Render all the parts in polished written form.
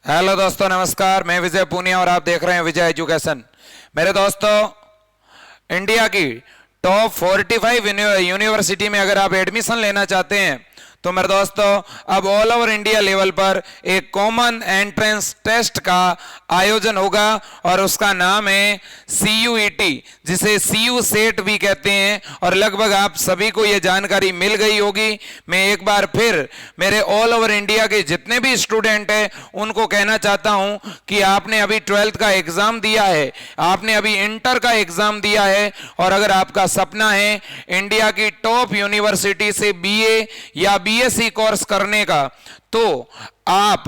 Hello दोस्तों, नमस्कार। मैं विजय पूनिया और आप देख रहे हैं विजय एजुकेशन। मेरे दोस्तों, इंडिया की टॉप 45 यूनिवर्सिटी में अगर आप एडमिशन लेना चाहते हैं तो मेरे दोस्तों अब ऑल ओवर इंडिया लेवल पर एक कॉमन एंट्रेंस टेस्ट का आयोजन होगा और उसका नाम है CUET, जिसे CU सेट भी कहते हैं। और लगभग आप सभी को यह जानकारी मिल गई होगी। मैं एक बार फिर मेरे ऑल ओवर इंडिया के जितने भी स्टूडेंट हैं उनको कहना चाहता हूं कि आपने अभी 12th का एग्जाम दिया है, आपने अभी इंटर का एग्जाम दिया है, और अगर आपका सपना है इंडिया की टॉप यूनिवर्सिटी से BA या BSc कोर्स करने का, तो आप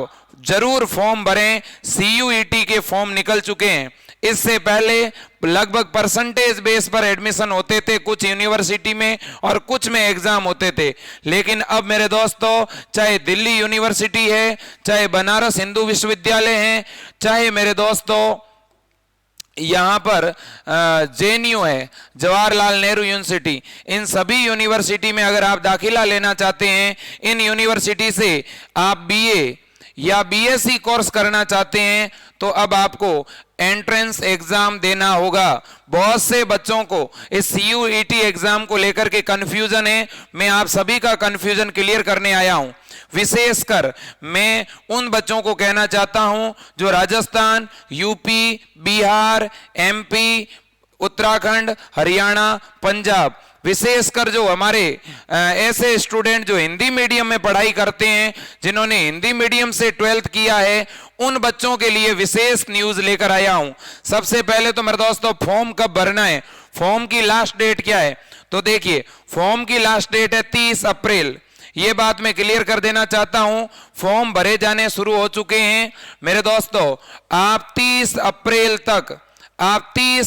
जरूर फॉर्म भरें। CUET के फॉर्म निकल चुके हैं। इससे पहले लगभग परसेंटेज बेस पर एडमिशन होते थे कुछ यूनिवर्सिटी में और कुछ में एग्जाम होते थे, लेकिन अब मेरे दोस्तों चाहे दिल्ली यूनिवर्सिटी है, चाहे बनारस हिंदू विश्वविद्यालय है, चाहे मेरे दोस्तों यहाँ पर JNU है, जवाहरलाल नेहरू यूनिवर्सिटी, इन सभी यूनिवर्सिटी में अगर आप दाखिला लेना चाहते हैं, इन यूनिवर्सिटी से आप BA या BSc कोर्स करना चाहते हैं, तो अब आपको एंट्रेंस एग्जाम देना होगा। बहुत से बच्चों को इस CUET एग्जाम को लेकर के कंफ्यूजन है। मैं आप सभी का कंफ्यूजन क्लियर करने आया हूं। विशेषकर मैं उन बच्चों को कहना चाहता हूं जो राजस्थान, UP, बिहार, MP, उत्तराखंड, हरियाणा, पंजाब, विशेषकर जो हमारे ऐसे स्टूडेंट जो हिंदी मीडियम में पढ़ाई करते हैं, जिन्होंने हिंदी मीडियम से 12th किया है, उन बच्चों के लिए विशेष न्यूज लेकर आया हूं। सबसे पहले तो मेरे दोस्तों फॉर्म कब भरना है, फॉर्म की लास्ट डेट क्या है, तो देखिए फॉर्म की लास्ट डेट है 30 अप्रैल। ये बात मैं क्लियर कर देना चाहता हूं। फॉर्म भरे जाने शुरू हो चुके हैं मेरे दोस्तों। आप 30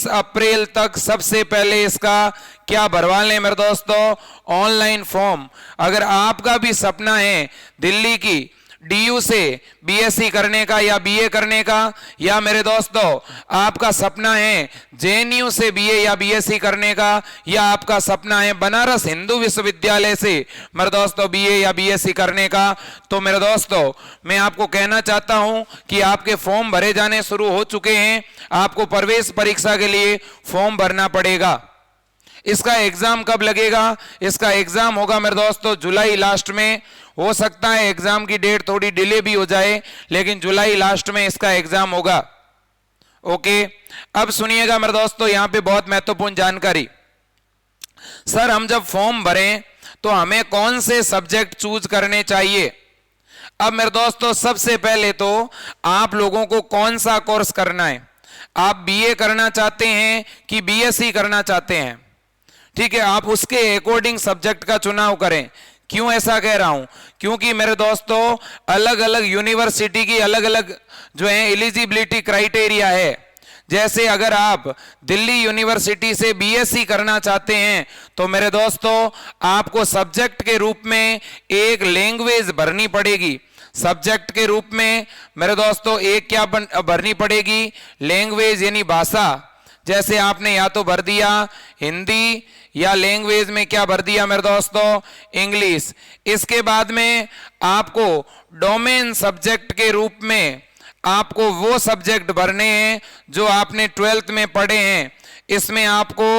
अप्रैल तक सबसे पहले इसका क्या भरवा लें मेरे दोस्तों, ऑनलाइन फॉर्म। अगर आपका भी सपना है दिल्ली की DU से BSc करने का या BA करने का, या मेरे दोस्तों आपका सपना है JNU से BA या BSc करने का, या आपका सपना है बनारस हिंदू विश्वविद्यालय से मेरे दोस्तों BA या BSc करने का, तो मेरे दोस्तों मैं आपको कहना चाहता हूं कि आपके फॉर्म भरे जाने शुरू हो चुके हैं। आपको प्रवेश परीक्षा के लिए फॉर्म भरना पड़ेगा। इसका एग्जाम कब लगेगा, इसका एग्जाम होगा मेरे दोस्तों जुलाई लास्ट में। हो सकता है एग्जाम की डेट थोड़ी डिले भी हो जाए, लेकिन जुलाई लास्ट में इसका एग्जाम होगा। ओके, अब सुनिएगा मेरे दोस्तों, यहां पे बहुत महत्वपूर्ण जानकारी। सर, हम जब फॉर्म भरें तो हमें कौन से सब्जेक्ट चूज करने चाहिए? अब मेरे दोस्तों सबसे पहले तो आप लोगों को कौन सा कोर्स करना है, आप BA करना चाहते हैं कि BSc करना चाहते हैं, ठीक है, आप उसके अकॉर्डिंग सब्जेक्ट का चुनाव करें। क्यों ऐसा कह रहा हूं, क्योंकि मेरे दोस्तों अलग अलग यूनिवर्सिटी की अलग अलग जो है एलिजिबिलिटी क्राइटेरिया है। जैसे अगर आप दिल्ली यूनिवर्सिटी से BSc करना चाहते हैं तो मेरे दोस्तों आपको सब्जेक्ट के रूप में एक लैंग्वेज भरनी पड़ेगी। सब्जेक्ट के रूप में मेरे दोस्तों एक क्या भरनी पड़ेगी, लैंग्वेज यानी भाषा। जैसे आपने या तो भर दिया हिंदी, या लैंग्वेज में क्या भर दिया मेरे दोस्तों, इंग्लिश। इसके बाद में आपको डोमेन सब्जेक्ट के रूप में आपको वो सब्जेक्ट भरने हैं जो आपने 12th में पढ़े हैं। इसमें आपको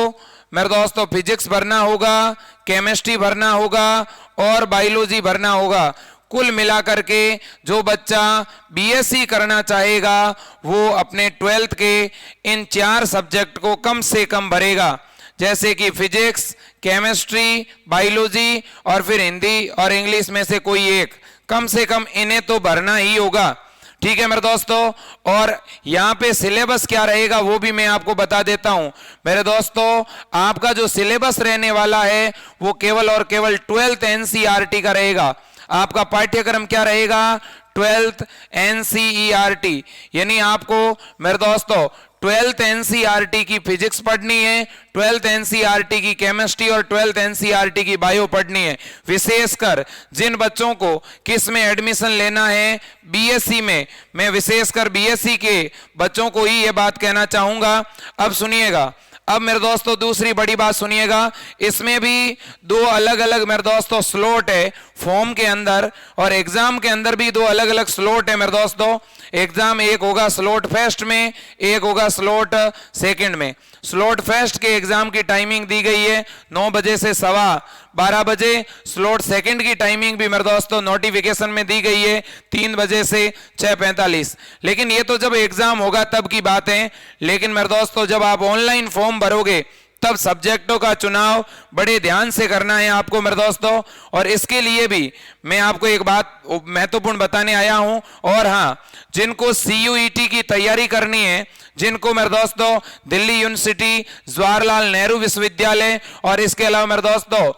मेरे दोस्तों फिजिक्स भरना होगा, केमिस्ट्री भरना होगा और बायोलॉजी भरना होगा। कुल मिलाकर के जो बच्चा BSc करना चाहेगा वो अपने 12th के इन 4 सब्जेक्ट को कम से कम भरेगा, जैसे कि फिजिक्स, केमिस्ट्री, बायोलॉजी और फिर हिंदी और इंग्लिश में से कोई एक, कम से कम इन्हें तो भरना ही होगा। ठीक है मेरे दोस्तों, और यहाँ पे सिलेबस क्या रहेगा वो भी मैं आपको बता देता हूं। मेरे दोस्तों आपका जो सिलेबस रहने वाला है वो केवल और केवल 12th NCERT का रहेगा। आपका पाठ्यक्रम क्या रहेगा, 12th NCERT, यानी आपको मेरे दोस्तों 12th NCERT की फिजिक्स पढ़नी है, 12th NCERT की केमिस्ट्री और 12th NCERT की बायो पढ़नी है। विशेषकर जिन बच्चों को किस में एडमिशन लेना है, BSc में, मैं विशेषकर BSc के बच्चों को ही ये बात कहना चाहूंगा। अब सुनिएगा, अब मेरे दोस्तों दूसरी बड़ी बात सुनिएगा, इसमें भी 2 अलग अलग मेरे दोस्तों स्लॉट है, फॉर्म के अंदर और एग्जाम के अंदर भी दो अलग अलग स्लॉट है मेरे दोस्तों। एग्जाम एक होगा स्लॉट फर्स्ट में, एक होगा स्लॉट सेकंड में। स्लॉट फर्स्ट के एग्जाम की टाइमिंग दी गई है 9 बजे से 12:15 बजे। स्लॉट सेकंड की टाइमिंग भी मेरे दोस्तों नोटिफिकेशन में दी गई है 3 बजे से 6:45। लेकिन ये तो जब एग्जाम होगा तब की बात है। लेकिन मेरे दोस्तों जब आप ऑनलाइन फॉर्म भरोगे तब सब्जेक्टों का चुनाव बड़े ध्यान से करना है आपको मेरे दोस्तों। और इसके लिए भी मैं आपको एक बात महत्वपूर्ण बताने आया हूं। और हाँ, जिनको CUET की तैयारी करनी है, जिनको मेरे दोस्तों दिल्ली यूनिवर्सिटी, जवाहरलाल नेहरू विश्वविद्यालय और इसके अलावा मेरे दोस्तों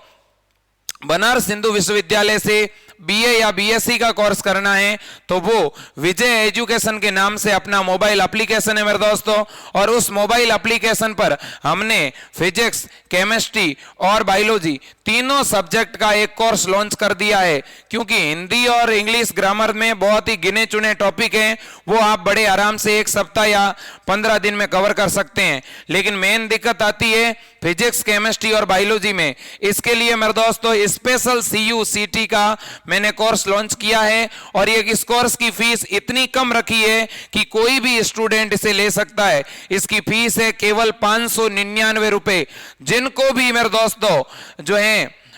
बनारस हिंदू विश्वविद्यालय से BA या BSc का कोर्स करना है, तो वो विजय एजुकेशन के नाम से अपना मोबाइल एप्लीकेशन है मेरे दोस्तों। और उस मोबाइल एप्लीकेशन पर हमने फिजिक्स, केमिस्ट्री और बायोलॉजी तीनों सब्जेक्ट का एक कोर्स लॉन्च कर दिया है। क्योंकि हिंदी और इंग्लिश ग्रामर में बहुत ही गिने चुने टॉपिक हैं, वो आप बड़े आराम से 1 सप्ताह या 15 दिन में कवर कर सकते हैं। लेकिन मेन दिक्कत आती है फिजिक्स, केमिस्ट्री और बायोलॉजी में। इसके लिए मेरे दोस्तों स्पेशल CUCT का मैंने कोर्स लॉन्च किया है। और ये इस कोर्स की फीस इतनी कम रखी है कि कोई भी स्टूडेंट इसे ले सकता है। इसकी फीस है केवल 599 रुपए। जिनको भी मेरे दोस्तों जो है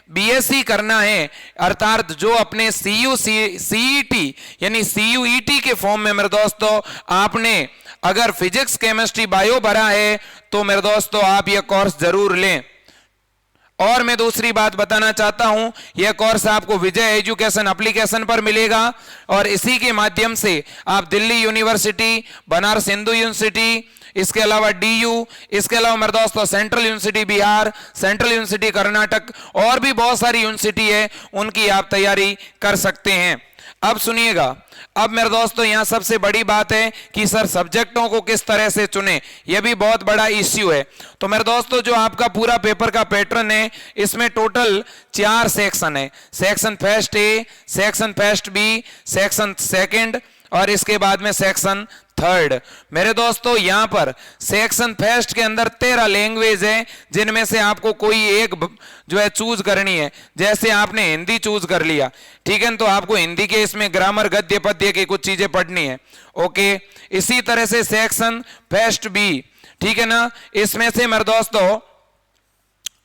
BSc करना है, अर्थात जो अपने CET यानी CUET के फॉर्म में मेरे दोस्तों आपने अगर फिजिक्स, केमिस्ट्री, बायो भरा है तो मेरे दोस्तों आप यह कोर्स जरूर लें। और मैं दूसरी बात बताना चाहता हूं, यह कोर्स आपको विजय एजुकेशन एप्लीकेशन पर मिलेगा और इसी के माध्यम से आप दिल्ली यूनिवर्सिटी, बनारस हिंदू यूनिवर्सिटी, इसके अलावा DU, इसके अलावा मेरे दोस्तों central university Bihar, central university Karnataka और भी बहुत सारी यूनिवर्सिटी है, उनकी आप तैयारी कर सकते हैं। अब सुनिएगा, अब मेरे दोस्तों यहां सबसे बड़ी बात है कि सर सब्जेक्टों को किस तरह से चुने, यह भी बहुत बड़ा इश्यू है। तो मेरे दोस्तों जो आपका पूरा पेपर का पैटर्न है, इसमें टोटल 4 सेक्शन है। Section first A, section first B, section second और इसके बाद में सेक्शन थर्ड। मेरे दोस्तों यहां पर सेक्शन फर्स्ट के अंदर 13 लैंग्वेज है, जिनमें से आपको कोई एक जो है चूज करनी है। जैसे आपने हिंदी चूज कर लिया, ठीक है, तो आपको हिंदी के इसमें ग्रामर, गद्य, पद्य की कुछ चीजें पढ़नी है। ओके, इसी तरह से सेक्शन फर्स्ट B, ठीक है ना, इसमें से मेरे दोस्तों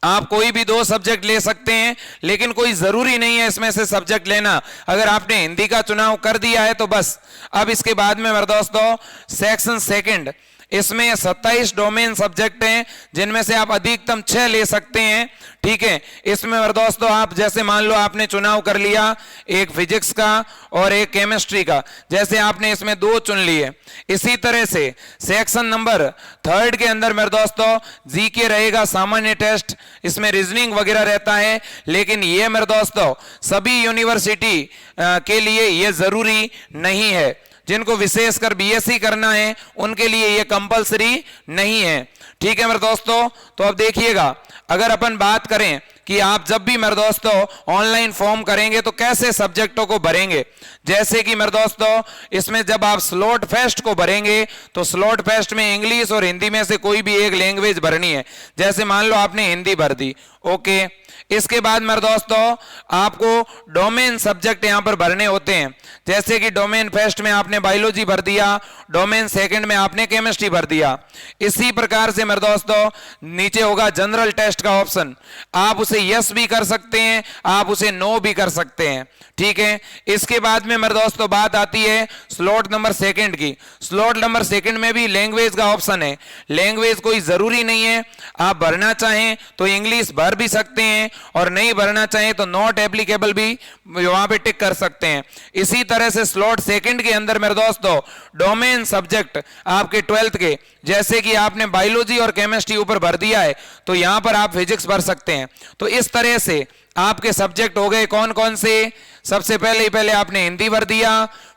आप कोई भी 2 सब्जेक्ट ले सकते हैं, लेकिन कोई जरूरी नहीं है इसमें से सब्जेक्ट लेना। अगर आपने हिंदी का चुनाव कर दिया है तो बस। अब इसके बाद में मेरे दोस्तों सेक्शन सेकंड, इसमें 27 डोमेन सब्जेक्ट हैं, जिनमें से आप अधिकतम 6 ले सकते हैं। ठीक है, इसमें मेरे दोस्तों आप जैसे मान लो आपने चुनाव कर लिया एक फिजिक्स का और एक केमिस्ट्री का, जैसे आपने इसमें 2 चुन लिए। इसी तरह से सेक्शन नंबर 3 के अंदर मेरे दोस्तों जीके रहेगा, सामान्य टेस्ट, इसमें रीजनिंग वगैरह रहता है। लेकिन ये मेरे दोस्तों सभी यूनिवर्सिटी के लिए ये जरूरी नहीं है। जिनको विशेषकर BSc करना है उनके लिए ये कंपलसरी नहीं है। ठीक है मेरे दोस्तों, तो अब देखिएगा, अगर अपन बात करें कि आप जब भी मेरे दोस्तों ऑनलाइन फॉर्म करेंगे तो कैसे सब्जेक्टों को भरेंगे। जैसे कि मेरे दोस्तों इसमें जब आप स्लॉट फेस्ट को भरेंगे तो स्लॉट फेस्ट में इंग्लिश और हिंदी में से कोई भी एक लैंग्वेज भरनी है। जैसे मान लो आपने हिंदी भर दी, ओके। इसके बाद मेरे दोस्तों आपको डोमेन सब्जेक्ट यहां पर भरने होते हैं। जैसे कि डोमेन फर्स्ट में आपने बायोलॉजी भर दिया, डोमेन सेकंड में आपने केमिस्ट्री भर दिया। इसी प्रकार से मेरे दोस्तों नीचे होगा जनरल टेस्ट का ऑप्शन, आप उसे यस भी कर सकते हैं, आप उसे नो भी कर सकते हैं। ठीक है, इसके बाद में मेरे दोस्तों बात आती है स्लॉट नंबर सेकंड की। स्लॉट नंबर सेकंड में भी लैंग्वेज का ऑप्शन है। लैंग्वेज कोई जरूरी नहीं है, आप भरना चाहें तो इंग्लिश भर भी सकते हैं और नहीं भरना चाहें तो नॉट एप्लीकेबल भी वहां पे टिक कर सकते हैं। इसी तरह से स्लॉट सेकंड के अंदर मेरे दोस्तों डोमेन सब्जेक्ट आपके 12th के, जैसे कि आपने बायोलॉजी और केमिस्ट्री ऊपर भर दिया है तो यहां पर आप फिजिक्स भर सकते हैं। तो इस तरह से आपके सब्जेक्ट हो गए कौन कौन से। सबसे पहले आपने हिंदी भर दिया,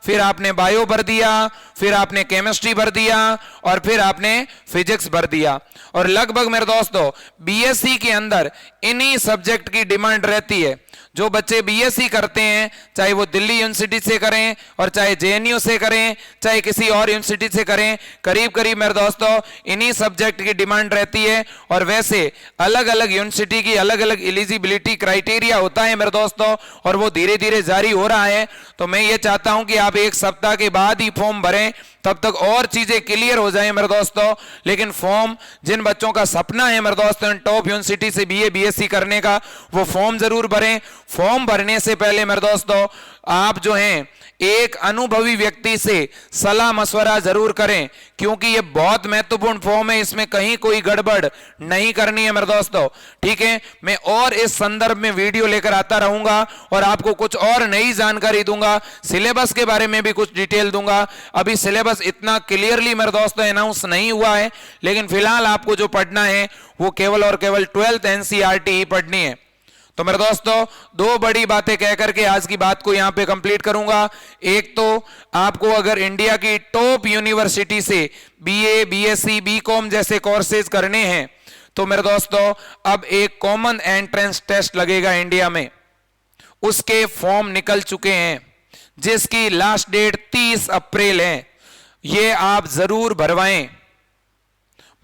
फिर आपने बायो भर दिया, फिर आपने केमिस्ट्री भर दिया और फिर आपने फिजिक्स भर दिया। और लगभग मेरे दोस्तों बीएससी के अंदर इन्हीं सब्जेक्ट की डिमांड रहती है। जो बच्चे बीएससी करते हैं, चाहे वो दिल्ली यूनिवर्सिटी से करें और चाहे जेएनयू से करें, चाहे किसी और यूनिवर्सिटी से करें, करीब करीब मेरे दोस्तों इन्हीं सब्जेक्ट की डिमांड रहती है। और वैसे अलग अलग यूनिवर्सिटी की अलग अलग एलिजिबिलिटी क्राइटेरिया होता है मेरे दोस्तों, और वो धीरे धीरे जारी हो रहा है। तो मैं ये चाहता हूं कि आप एक सप्ताह के बाद ही फॉर्म भरें, तब तक और चीजें क्लियर हो जाएं मेरे दोस्तों। लेकिन फॉर्म जिन बच्चों का सपना है मेरे दोस्तों टॉप यूनिवर्सिटी से बीए बीएससी करने का, वो फॉर्म जरूर भरें। फॉर्म भरने से पहले मेरे दोस्तों आप जो हैं एक अनुभवी व्यक्ति से सलाह मशवरा जरूर करें, क्योंकि ये बहुत महत्वपूर्ण फॉर्म है, इसमें कहीं कोई गड़बड़ नहीं करनी है मेरे दोस्तों। ठीक है, मैं और इस संदर्भ में वीडियो लेकर आता रहूंगा और आपको कुछ और नई जानकारी दूंगा, सिलेबस के बारे में भी कुछ डिटेल दूंगा। अभी सिलेबस इतना क्लियरली मेरे दोस्तों अनाउंस नहीं हुआ है, लेकिन फिलहाल आपको जो पढ़ना है वो केवल और केवल 12th एनसीईआरटी ही पढ़नी है। तो मेरे दोस्तों दो बड़ी बातें कह करके आज की बात को यहां पे कंप्लीट करूंगा। एक तो आपको अगर इंडिया की टॉप यूनिवर्सिटी से बीए बीएससी बीकॉम जैसे कोर्सेज करने हैं, तो मेरे दोस्तों अब एक कॉमन एंट्रेंस टेस्ट लगेगा इंडिया में। उसके फॉर्म निकल चुके हैं, जिसकी लास्ट डेट 30 अप्रैल है। ये आप जरूर भरवाएं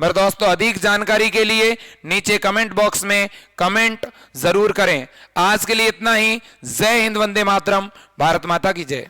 मेरे दोस्तों। अधिक जानकारी के लिए नीचे कमेंट बॉक्स में कमेंट जरूर करें। आज के लिए इतना ही। जय हिंद, वंदे मातरम, भारत माता की जय।